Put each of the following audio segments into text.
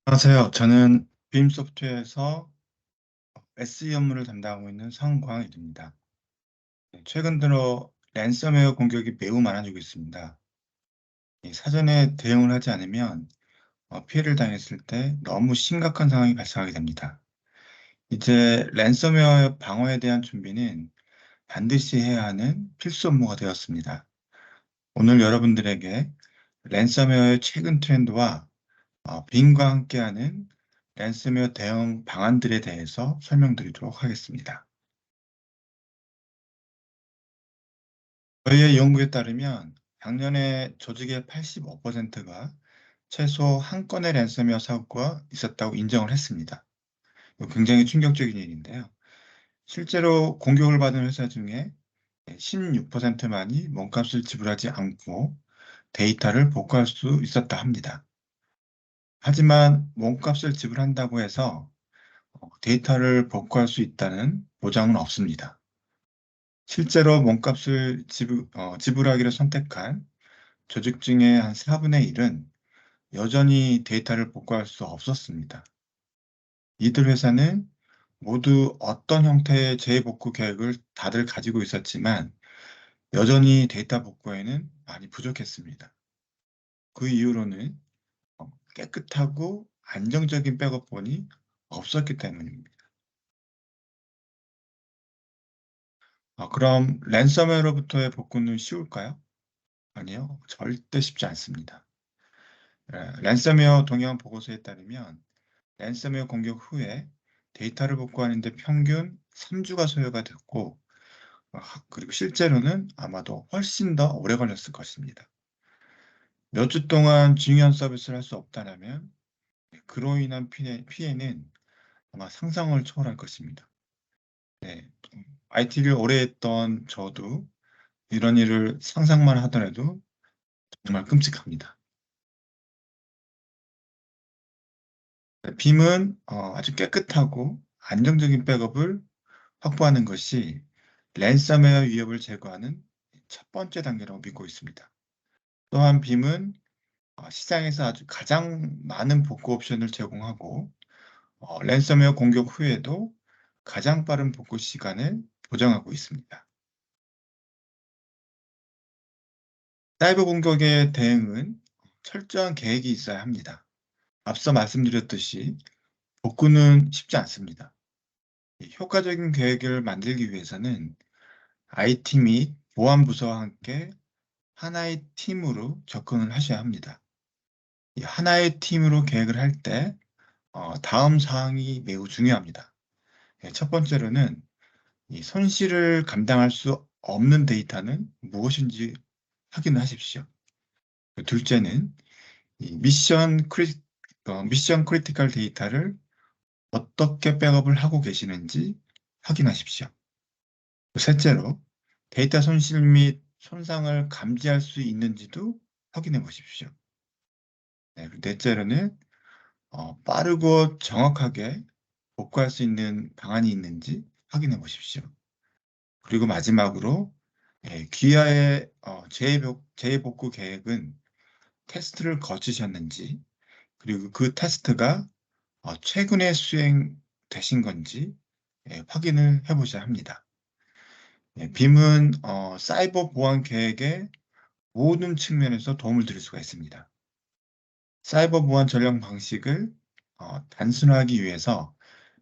안녕하세요. 저는 빔 소프트웨어에서 SE 업무를 담당하고 있는 성광일입니다. 최근 들어 랜섬웨어 공격이 매우 많아지고 있습니다. 사전에 대응을 하지 않으면 피해를 당했을 때 너무 심각한 상황이 발생하게 됩니다. 이제 랜섬웨어 방어에 대한 준비는 반드시 해야 하는 필수 업무가 되었습니다. 오늘 여러분들에게 랜섬웨어의 최근 트렌드와 빔과 함께하는 랜섬웨어 대응 방안들에 대해서 설명드리도록 하겠습니다. 저희의 연구에 따르면 작년에 조직의 85%가 최소 한 건의 랜섬웨어 사고가 있었다고 인정을 했습니다. 이거 굉장히 충격적인 일인데요. 실제로 공격을 받은 회사 중에 16%만이 몸값을 지불하지 않고 데이터를 복구할 수 있었다 합니다. 하지만 몸값을 지불한다고 해서 데이터를 복구할 수 있다는 보장은 없습니다. 실제로 몸값을 지불하기로 선택한 조직 중에 한 4분의 1은 여전히 데이터를 복구할 수 없었습니다. 이들 회사는 모두 어떤 형태의 재복구 계획을 다들 가지고 있었지만 여전히 데이터 복구에는 많이 부족했습니다. 그 이유로는 깨끗하고 안정적인 백업본이 없었기 때문입니다. 그럼 랜섬웨어로부터의 복구는 쉬울까요? 아니요, 절대 쉽지 않습니다. 랜섬웨어 동향 보고서에 따르면 랜섬웨어 공격 후에 데이터를 복구하는 데 평균 3주가 소요가 됐고, 그리고 실제로는 아마도 훨씬 더 오래 걸렸을 것입니다. 몇 주 동안 중요한 서비스를 할 수 없다면 그로 인한 피해는 아마 상상을 초월할 것입니다. 네, IT를 오래 했던 저도 이런 일을 상상만 하더라도 정말 끔찍합니다. 빔은 아주 깨끗하고 안정적인 백업을 확보하는 것이 랜섬웨어 위협을 제거하는 첫 번째 단계라고 믿고 있습니다. 또한 빔은 시장에서 아주 가장 많은 복구 옵션을 제공하고 랜섬웨어 공격 후에도 가장 빠른 복구 시간을 보장하고 있습니다. 사이버 공격의 대응은 철저한 계획이 있어야 합니다. 앞서 말씀드렸듯이 복구는 쉽지 않습니다. 효과적인 계획을 만들기 위해서는 IT 및 보안 부서와 함께 하나의 팀으로 접근을 하셔야 합니다. 이 하나의 팀으로 계획을 할 때 다음 사항이 매우 중요합니다. 첫 번째로는 이 손실을 감당할 수 없는 데이터는 무엇인지 확인을 하십시오. 둘째는 이 미션 크리티컬 데이터를 어떻게 백업을 하고 계시는지 확인하십시오. 셋째로 데이터 손실 및 손상을 감지할 수 있는지도 확인해 보십시오. 네, 그리고 넷째로는 빠르고 정확하게 복구할 수 있는 방안이 있는지 확인해 보십시오. 그리고 마지막으로 귀하의 재복구 계획은 테스트를 거치셨는지, 그리고 그 테스트가 최근에 수행되신 건지 확인을 해보셔야 합니다. 빔은 사이버 보안 계획의 모든 측면에서 도움을 드릴 수가 있습니다. 사이버 보안 전략 방식을 단순화하기 위해서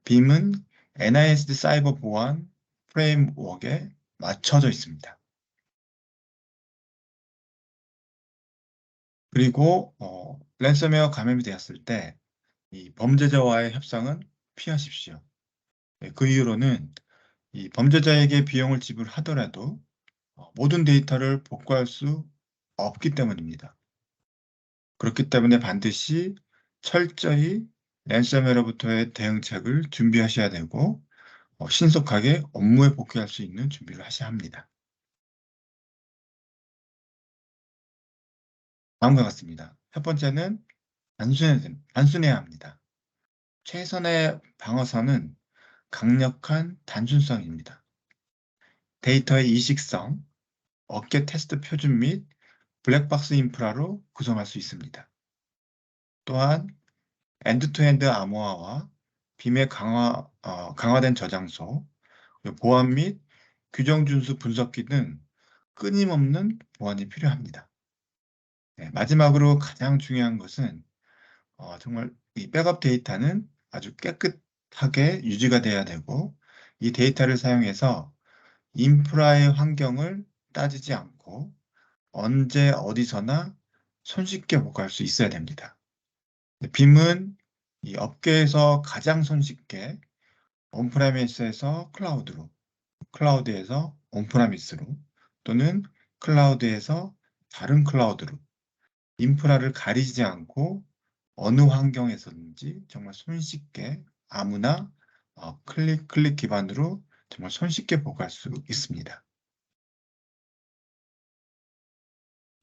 빔은 NIST 사이버 보안 프레임워크에 맞춰져 있습니다. 그리고 랜섬웨어 감염이 되었을 때 이 범죄자와의 협상은 피하십시오. 그 이유로는 이 범죄자에게 비용을 지불하더라도 모든 데이터를 복구할 수 없기 때문입니다. 그렇기 때문에 반드시 철저히 랜섬웨어로부터의 대응책을 준비하셔야 되고 신속하게 업무에 복귀할 수 있는 준비를 하셔야 합니다. 다음과 같습니다. 첫 번째는 단순해야 합니다. 최선의 방어선은 강력한 단순성입니다. 데이터의 이식성, 어깨 테스트 표준 및 블랙박스 인프라로 구성할 수 있습니다. 또한 엔드투엔드 암호화와 빔의 강화된 저장소, 그리고 보안 및 규정 준수 분석기 등 끊임없는 보안이 필요합니다. 네, 마지막으로 가장 중요한 것은 정말 이 백업 데이터는 아주 깨끗하게 유지가 돼야 되고 이 데이터를 사용해서 인프라의 환경을 따지지 않고 언제 어디서나 손쉽게 복구할 수 있어야 됩니다. 빔은 이 업계에서 가장 손쉽게 온프레미스에서 클라우드로, 클라우드에서 온프레미스로 또는 클라우드에서 다른 클라우드로 인프라를 가리지 않고 어느 환경에서든지 정말 손쉽게 아무나 클릭 기반으로 정말 손쉽게 보고할 수 있습니다.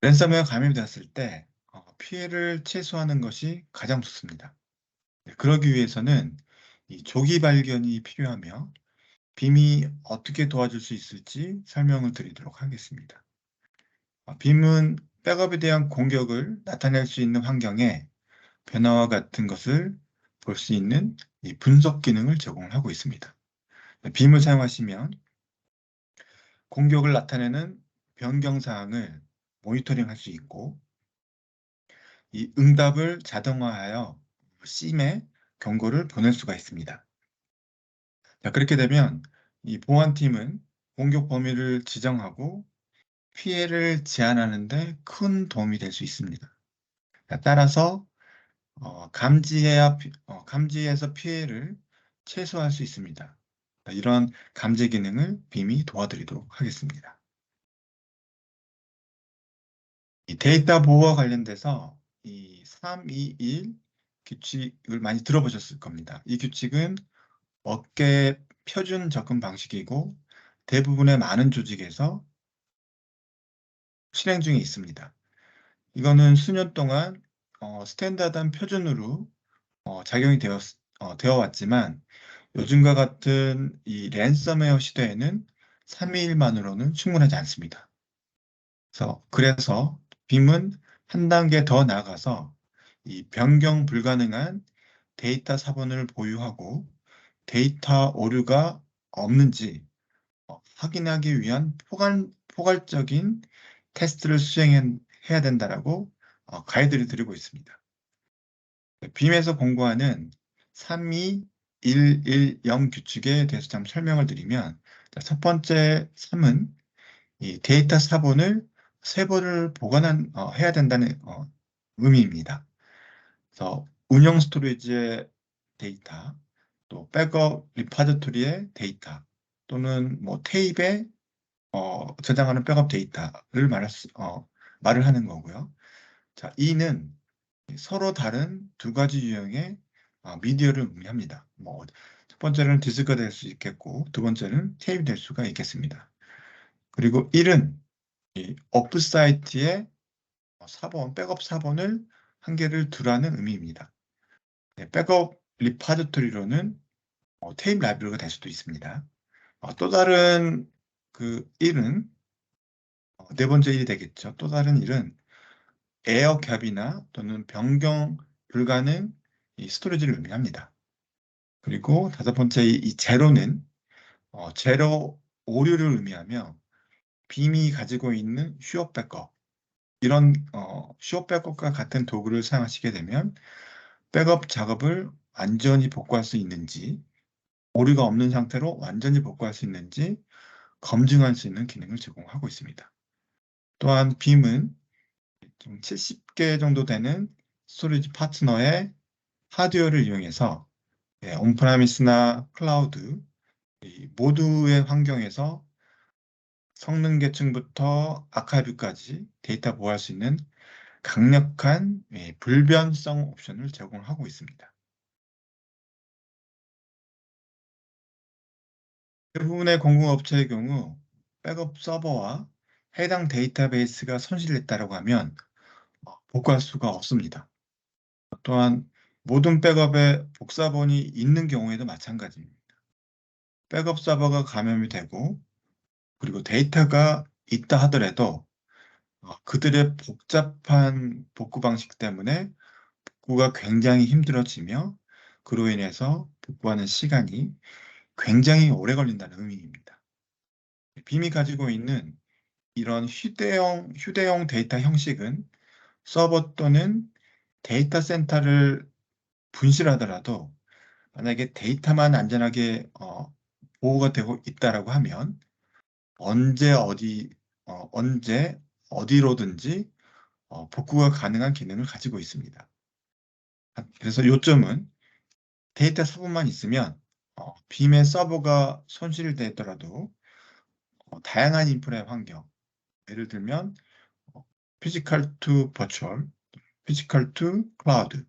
랜섬웨어 감염이 되었을 때 피해를 최소화하는 것이 가장 좋습니다. 네, 그러기 위해서는 이 조기 발견이 필요하며 빔이 어떻게 도와줄 수 있을지 설명을 드리도록 하겠습니다. 빔은 백업에 대한 공격을 나타낼 수 있는 환경에 변화와 같은 것을 볼 수 있는 이 분석 기능을 제공하고 있습니다. 빔을 사용하시면 공격을 나타내는 변경 사항을 모니터링할 수 있고 이 응답을 자동화하여 심에 경고를 보낼 수가 있습니다. 자, 그렇게 되면 이 보안팀은 공격 범위를 지정하고 피해를 제한하는 데 큰 도움이 될 수 있습니다. 자, 따라서 감지해서 피해를 최소화할 수 있습니다. 이런 감지 기능을 빔이 도와드리도록 하겠습니다. 이 데이터 보호와 관련돼서 이 321 규칙을 많이 들어보셨을 겁니다. 이 규칙은 업계 표준 접근 방식이고 대부분의 많은 조직에서 실행 중에 있습니다. 이거는 수년 동안 스탠다드한 표준으로 작용이 되어 왔지만 요즘과 같은 이 랜섬웨어 시대에는 321만으로는 충분하지 않습니다. 그래서 빔은 한 단계 더 나아가서 이 변경 불가능한 데이터 사본을 보유하고 데이터 오류가 없는지 확인하기 위한 포괄적인 테스트를 수행해야 된다라고 가이드를 드리고 있습니다. 빔에서 공고하는 32110 규칙에 대해서 좀 설명을 드리면 첫 번째 3은 이 데이터 사본을 세 번을 해야 된다는 의미입니다. 그래서 운영 스토리지의 데이터, 또 백업 리파지토리의 데이터, 또는 뭐 테이프에 저장하는 백업 데이터를 말을 하는 거고요. 자, E는 서로 다른 두 가지 유형의 미디어를 의미합니다. 첫 번째는 디스크가 될 수 있겠고, 두 번째는 테이프 될 수가 있겠습니다. 그리고 1은 이 오프사이트에 백업 사본을 한 개를 두라는 의미입니다. 네, 백업 리파지토리로는 테이프 라이브러리가 될 수도 있습니다. 또 다른 그 1은 네 번째 1이 되겠죠. 또 다른 1은 에어캡이나 또는 변경 불가능 이 스토리지를 의미합니다. 그리고 다섯 번째 이 제로는 제로 오류를 의미하며 빔이 가지고 있는 슈어 백업 이런 슈어 백업과 같은 도구를 사용하시게 되면 백업 작업을 완전히 복구할 수 있는지 오류가 없는 상태로 완전히 복구할 수 있는지 검증할 수 있는 기능을 제공하고 있습니다. 또한 빔은 좀 70개 정도 되는 스토리지 파트너의 하드웨어를 이용해서 온프라미스나 클라우드 이 모두의 환경에서 성능 계층부터 아카이브까지 데이터 보호할 수 있는 강력한 불변성 옵션을 제공하고 있습니다. 대부분의 공공업체의 경우 백업 서버와 해당 데이터베이스가 손실됐다고 하면 복구할 수가 없습니다. 또한 모든 백업에 복사본이 있는 경우에도 마찬가지입니다. 백업 서버가 감염이 되고 그리고 데이터가 있다 하더라도 그들의 복잡한 복구 방식 때문에 복구가 굉장히 힘들어지며 그로 인해서 복구하는 시간이 굉장히 오래 걸린다는 의미입니다. 빔이 가지고 있는 이런 휴대용 데이터 형식은 서버 또는 데이터 센터를 분실하더라도 만약에 데이터만 안전하게 보호가 되고 있다라고 하면 언제 언제 어디로든지 복구가 가능한 기능을 가지고 있습니다. 그래서 요점은 데이터 서버만 있으면 빔의 서버가 손실되더라도 다양한 인프라의 환경, 예를 들면 피지컬 투 버추얼, 피지컬 투 클라우드,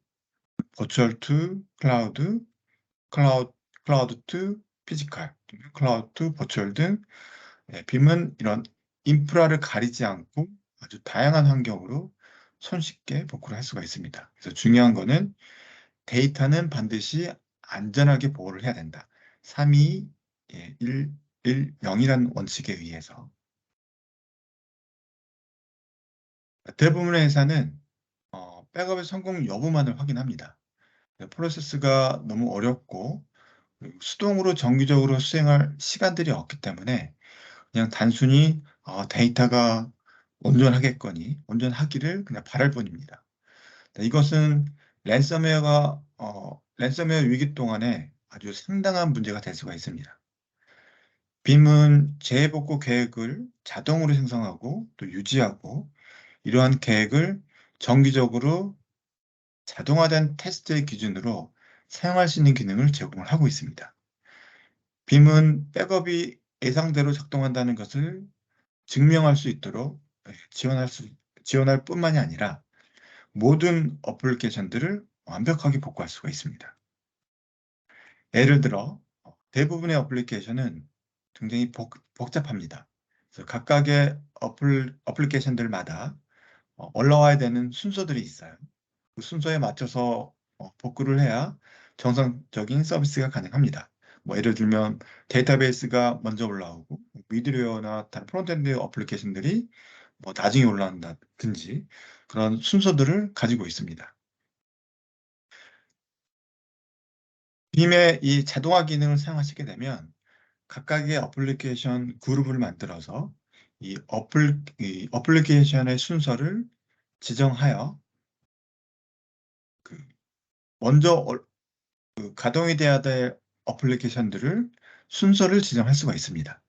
버추얼 투 클라우드, 클라우드 투 피지컬, 클라우드 투 버추얼 등 빔은 이런 인프라를 가리지 않고 아주 다양한 환경으로 손쉽게 복구를 할 수가 있습니다. 그래서 중요한 거는 데이터는 반드시 안전하게 보호를 해야 된다. 3, 2, 1, 0이라는 원칙에 의해서. 대부분의 회사는 백업의 성공 여부만을 확인합니다. 프로세스가 너무 어렵고 그리고 수동으로 정기적으로 수행할 시간들이 없기 때문에 그냥 단순히 데이터가 온전하기를 그냥 바랄 뿐입니다. 이것은 랜섬웨어 위기 동안에 아주 상당한 문제가 될 수가 있습니다. 빔은 재해복구 계획을 자동으로 생성하고 또 유지하고 이러한 계획을 정기적으로 자동화된 테스트의 기준으로 사용할 수 있는 기능을 제공을 하고 있습니다. 빔은 백업이 예상대로 작동한다는 것을 증명할 수 있도록 지원할 뿐만이 아니라 모든 어플리케이션들을 완벽하게 복구할 수가 있습니다. 예를 들어 대부분의 어플리케이션은 굉장히 복잡합니다. 그래서 각각의 어플리케이션들마다 올라와야 되는 순서들이 있어요. 그 순서에 맞춰서 복구를 해야 정상적인 서비스가 가능합니다. 뭐 예를 들면 데이터베이스가 먼저 올라오고 미드웨어나 다른 프론트엔드 어플리케이션들이 뭐 나중에 올라온다든지 그런 순서들을 가지고 있습니다. 빔의 이 자동화 기능을 사용하시게 되면 각각의 어플리케이션 그룹을 만들어서 이 어플리케이션의 순서를 지정하여 그 먼저 가동이 돼야 될 어플리케이션들을 순서를 지정할 수가 있습니다.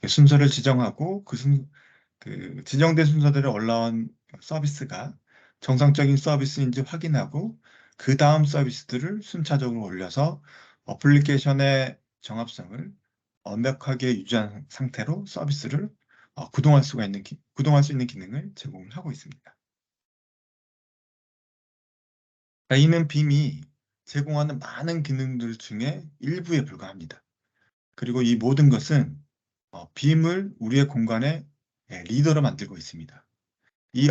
그 순서를 지정하고 그 지정된 순서대로 올라온 서비스가 정상적인 서비스인지 확인하고 그 다음 서비스들을 순차적으로 올려서 어플리케이션의 정합성을 완벽하게 유지한 상태로 서비스를 구동할 수 있는 기능을 제공을 하고 있습니다. 이는 빔이 제공하는 많은 기능들 중에 일부에 불과합니다. 그리고 이 모든 것은 빔을 우리의 공간의 리더로 만들고 있습니다. 이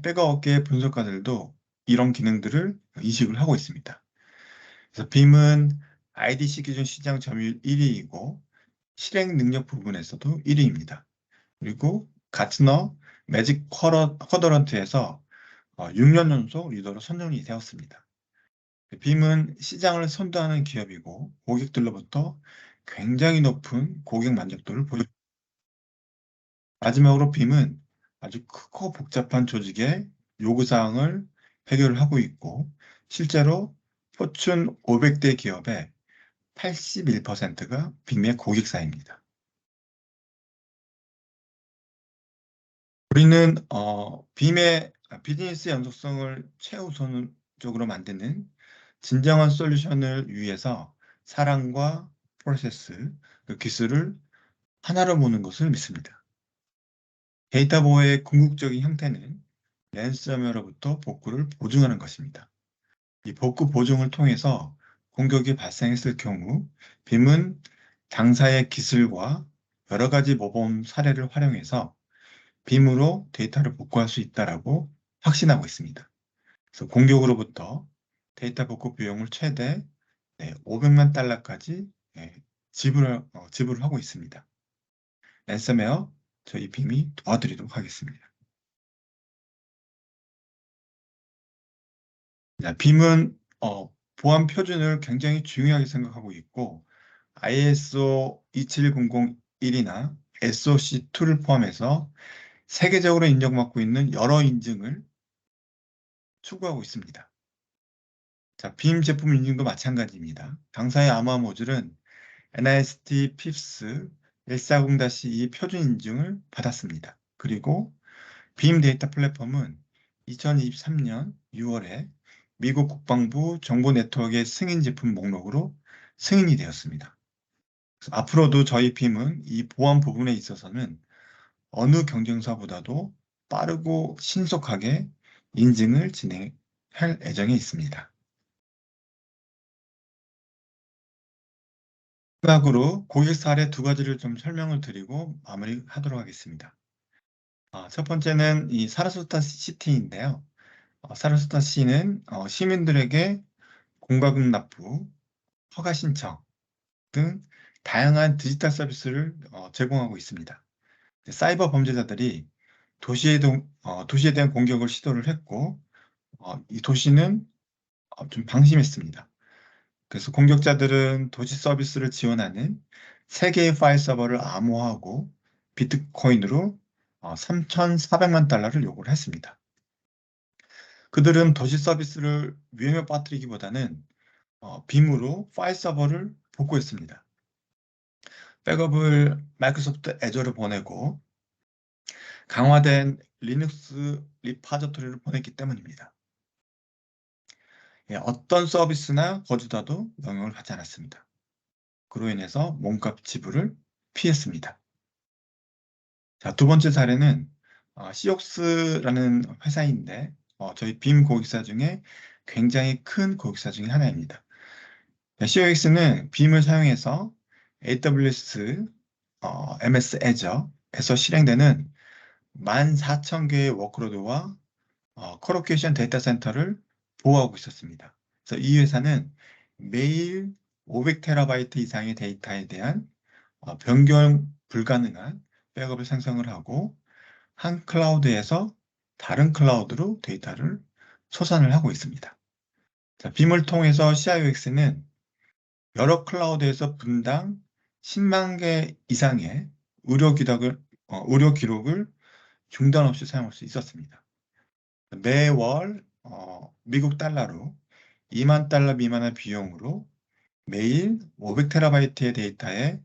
백업 업계의 분석가들도 이런 기능들을 인식을 하고 있습니다. 그래서 빔은 IDC 기준 시장 점유율 1위이고 실행 능력 부분에서도 1위입니다. 그리고 가트너 매직 쿼더런트에서 6년 연속 리더로 선정이 되었습니다. 빔은 시장을 선도하는 기업이고 고객들로부터 굉장히 높은 고객 만족도를 보입니다. 마지막으로 빔은 아주 크고 복잡한 조직의 요구사항을 해결을 하고 있고 실제로 포춘 500대 기업의 81%가 빔의 고객사입니다. 우리는 빔의 비즈니스 연속성을 최우선적으로 만드는 진정한 솔루션을 위해서 사람과 프로세스, 그 기술을 하나로 보는 것을 믿습니다. 데이터 보호의 궁극적인 형태는 랜섬웨어로부터 복구를 보증하는 것입니다. 이 복구 보증을 통해서 공격이 발생했을 경우 빔은 당사의 기술과 여러 가지 모범 사례를 활용해서 빔으로 데이터를 복구할 수 있다라고 확신하고 있습니다. 그래서 공격으로부터 데이터 복구 비용을 최대 500만 달러까지 지불을 하고 있습니다. 랜섬웨어 저희 빔이 도와드리도록 하겠습니다. 자, 빔은 보안 표준을 굉장히 중요하게 생각하고 있고 ISO 27001이나 SOC2를 포함해서 세계적으로 인정받고 있는 여러 인증을 추구하고 있습니다. 자, 빔 제품 인증도 마찬가지입니다. 당사의 암호화 모듈은 NIST PIPS 140-2 표준 인증을 받았습니다. 그리고 빔 데이터 플랫폼은 2023년 6월에 미국 국방부 정보 네트워크의 승인 제품 목록으로 승인이 되었습니다. 그래서 앞으로도 저희 빔은 이 보안 부분에 있어서는 어느 경쟁사보다도 빠르고 신속하게 인증을 진행할 예정에 있습니다. 마지막으로 고객 사례 두 가지를 좀 설명을 드리고 마무리하도록 하겠습니다. 첫 번째는 이 사라소타 시티인데요. 사라소타 시는 시민들에게 공과금 납부, 허가 신청 등 다양한 디지털 서비스를 제공하고 있습니다. 사이버 범죄자들이 도시에 대한 공격을 시도를 했고, 이 도시는 좀 방심했습니다. 그래서 공격자들은 도시 서비스를 지원하는 세 개의 파일 서버를 암호화하고 비트코인으로 3,400만 달러를 요구를 했습니다. 그들은 도시 서비스를 위험에 빠뜨리기보다는 빔으로 파일 서버를 복구했습니다. 백업을 마이크로소프트 애저로 보내고 강화된 리눅스 리파저토리를 보냈기 때문입니다. 어떤 서비스나 거주자도 영향을 받지 않았습니다. 그로 인해서 몸값 지불을 피했습니다. 자, 두 번째 사례는 시옥스라는 회사인데 저희 빔 고객사 중에 굉장히 큰 고객사 중에 하나입니다. COX는 빔을 사용해서 AWS, MS Azure에서 실행되는 14,000개의 워크로드와 컬로케이션 데이터 센터를 보호하고 있었습니다. 그래서 이 회사는 매일 500TB 이상의 데이터에 대한 변경 불가능한 백업을 생성을 하고 한 클라우드에서 다른 클라우드로 데이터를 소산을 하고 있습니다. 자, 빔을 통해서 CIOX는 여러 클라우드에서 분당 10만 개 이상의 의료 기록을 중단 없이 사용할 수 있었습니다. 매월 미국 달러로 2만 달러 미만의 비용으로 매일 500TB의 데이터에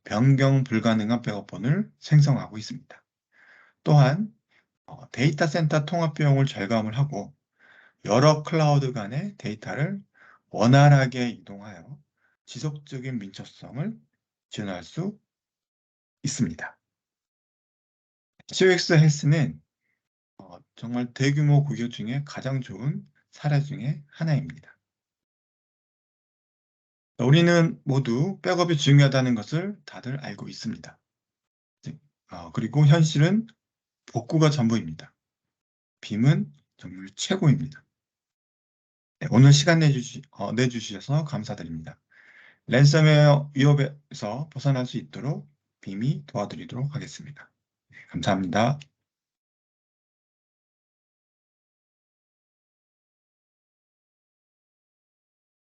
변경 불가능한 백업본을 생성하고 있습니다. 또한 데이터 센터 통합 비용을 절감을 하고 여러 클라우드 간의 데이터를 원활하게 이동하여 지속적인 민첩성을 지원할 수 있습니다. COX 헬스는 정말 대규모 고객 중에 가장 좋은 사례 중에 하나입니다. 우리는 모두 백업이 중요하다는 것을 다들 알고 있습니다. 그리고 현실은 복구가 전부입니다. 빔은 정말 최고입니다. 네, 오늘 시간 내주셔서 감사드립니다. 랜섬웨어 위협에서 벗어날 수 있도록 빔이 도와드리도록 하겠습니다. 감사합니다.